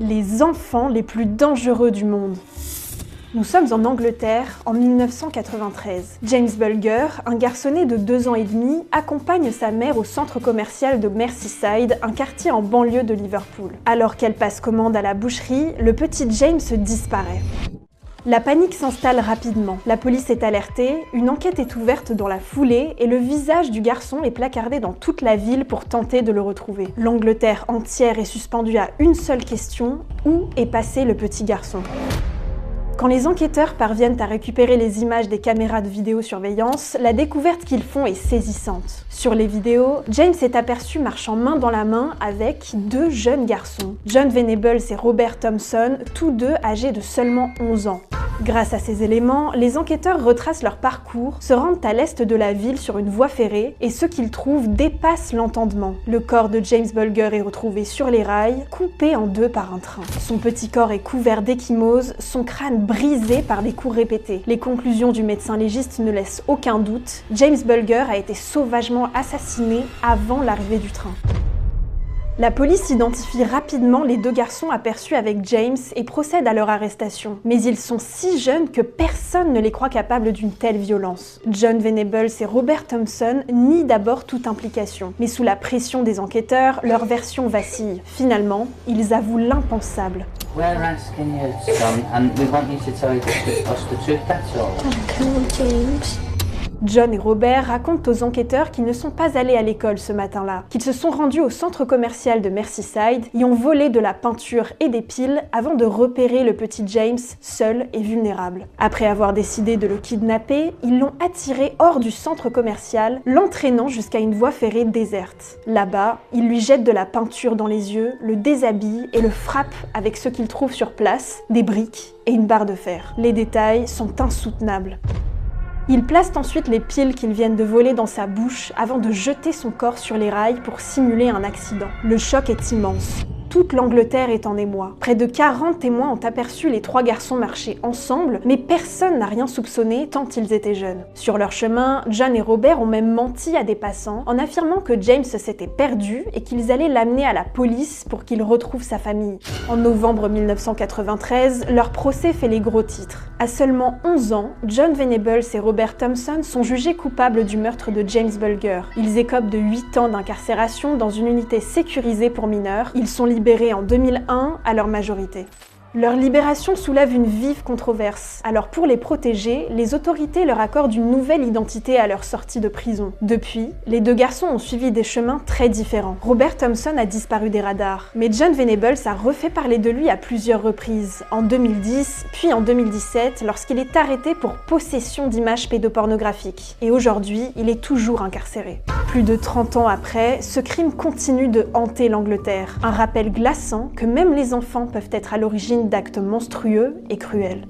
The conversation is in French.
Les enfants les plus dangereux du monde. Nous sommes en Angleterre en 1993. James Bulger, un garçonnet de 2 ans et demi, accompagne sa mère au centre commercial de Merseyside, un quartier en banlieue de Liverpool. Alors qu'elle passe commande à la boucherie, le petit James disparaît. La panique s'installe rapidement. La police est alertée, une enquête est ouverte dans la foulée et le visage du garçon est placardé dans toute la ville pour tenter de le retrouver. L'Angleterre entière est suspendue à une seule question: où est passé le petit garçon ? Quand les enquêteurs parviennent à récupérer les images des caméras de vidéosurveillance, la découverte qu'ils font est saisissante. Sur les vidéos, James est aperçu marchant main dans la main avec 2 jeunes garçons, John Venables et Robert Thompson, tous 2 âgés de seulement 11 ans. Grâce à ces éléments, les enquêteurs retracent leur parcours, se rendent à l'est de la ville sur une voie ferrée, et ce qu'ils trouvent dépasse l'entendement. Le corps de James Bulger est retrouvé sur les rails, coupé en 2 par un train. Son petit corps est couvert d'ecchymoses, son crâne brisé par des coups répétés. Les conclusions du médecin légiste ne laissent aucun doute, James Bulger a été sauvagement assassiné avant l'arrivée du train. La police identifie rapidement les 2 garçons aperçus avec James et procède à leur arrestation. Mais ils sont si jeunes que personne ne les croit capables d'une telle violence. John Venables et Robert Thompson nient d'abord toute implication. Mais sous la pression des enquêteurs, leur version vacille. Finalement, ils avouent l'impensable. We're asking you, son, and we want you to tell us the truth, that's all. Come on, James. John et Robert racontent aux enquêteurs qu'ils ne sont pas allés à l'école ce matin-là, qu'ils se sont rendus au centre commercial de Merseyside et ont volé de la peinture et des piles avant de repérer le petit James seul et vulnérable. Après avoir décidé de le kidnapper, ils l'ont attiré hors du centre commercial, l'entraînant jusqu'à une voie ferrée déserte. Là-bas, ils lui jettent de la peinture dans les yeux, le déshabillent et le frappent avec ce qu'ils trouvent sur place, des briques et une barre de fer. Les détails sont insoutenables. Ils placent ensuite les piles qu'ils viennent de voler dans sa bouche avant de jeter son corps sur les rails pour simuler un accident. Le choc est immense. Toute l'Angleterre est en émoi. Près de 40 témoins ont aperçu les 3 garçons marcher ensemble, mais personne n'a rien soupçonné tant ils étaient jeunes. Sur leur chemin, John et Robert ont même menti à des passants en affirmant que James s'était perdu et qu'ils allaient l'amener à la police pour qu'il retrouve sa famille. En novembre 1993, leur procès fait les gros titres. À seulement 11 ans, John Venables et Robert Thompson sont jugés coupables du meurtre de James Bulger. Ils écopent de 8 ans d'incarcération dans une unité sécurisée pour mineurs. Ils sont libérés en 2001 à leur majorité. Leur libération soulève une vive controverse. Alors pour les protéger, les autorités leur accordent une nouvelle identité à leur sortie de prison. Depuis, les 2 garçons ont suivi des chemins très différents. Robert Thompson a disparu des radars, mais John Venables a refait parler de lui à plusieurs reprises, en 2010, puis en 2017, lorsqu'il est arrêté pour possession d'images pédopornographiques. Et aujourd'hui, il est toujours incarcéré. Plus de 30 ans après, ce crime continue de hanter l'Angleterre. Un rappel glaçant que même les enfants peuvent être à l'origine d'actes monstrueux et cruels.